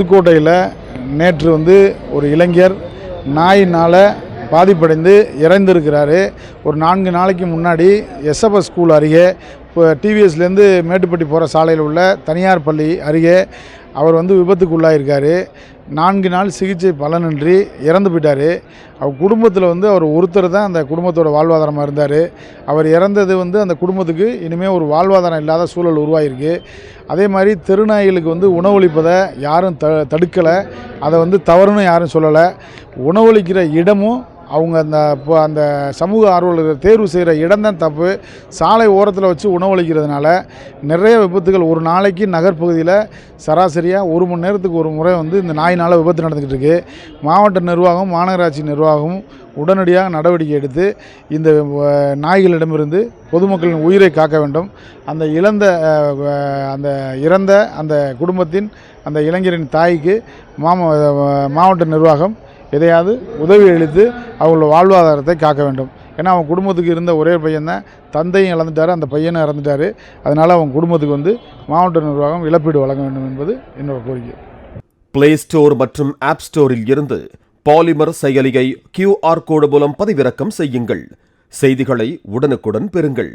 புதுக்கோட்டையில் நேற்று ஒரு இளைஞர் நாயினால் பாதிப்படைந்து இறந்திருக்கிறாரு. ஒரு 4 நாளைக்கு முன்னாடி எஸ்எஃப்எஸ் ஸ்கூல் அருகே இப்போ டிவிஎஸ்லேருந்து மேட்டுப்பட்டி போகிற சாலையில் உள்ள தனியார் பள்ளி அருகே அவர் விபத்துக்குள்ளாயிருக்கார். 4 நாள் சிகிச்சை பலனின்றி இறந்து போயிட்டார். அவர் குடும்பத்தில் அவர் ஒருத்தர் தான் அந்த குடும்பத்தோட வாழ்வாதாரமாக இருந்தார். அவர் இறந்தது அந்த குடும்பத்துக்கு இனிமேல் ஒரு வாழ்வாதாரம் இல்லாத சூழல் உருவாகிருக்கு. அதே மாதிரி தெருநாய்களுக்கு உணவளிப்பதை யாரும் தடுக்கலை. அதை தவறுன்னு யாரும் சொல்லலை. உணவளிக்கிற இடமும் அவங்க அந்த சமூக ஆர்வலர்கள் தேர்வு செய்கிற இடம் தான் தப்பு. சாலை ஓரத்தில் வச்சு உணவளிக்கிறதுனால நிறைய விபத்துகள் ஒரு நாளைக்கு நகர்ப்பகுதியில் சராசரியாக 1 மணி நேரத்துக்கு ஒரு முறை இந்த நாயினால் விபத்து நடந்துக்கிட்டு இருக்குது. மாவட்ட நிர்வாகம் மாநகராட்சி நிர்வாகம் உடனடியாக நடவடிக்கை எடுத்து இந்த நாய்களிடமிருந்து பொதுமக்களின் உயிரை காக்க வேண்டும். அந்த இறந்த அந்த குடும்பத்தின் அந்த இளைஞரின் தாய்க்கு மாவட்ட நிர்வாகம் எதையாவது உதவி அளித்து அவங்களோட வாழ்வாதாரத்தை காக்க வேண்டும். ஏன்னா அவங்க குடும்பத்துக்கு இருந்த ஒரே பையன்தான், தந்தையும் இழந்துட்டார், அந்த பையனும் இறந்துட்டார். அதனால் அவங்க குடும்பத்துக்கு மாவட்ட நிர்வாகம் இழப்பீடு வழங்க வேண்டும் என்பது என்னோட கோரிக்கை. பிளே ஸ்டோர் மற்றும் ஆப் ஸ்டோரில் இருந்து பாலிமர் செயலியை QR கோடு மூலம் பதிவிறக்கம் செய்யுங்கள். செய்திகளை உடனுக்குடன் பெறுங்கள்.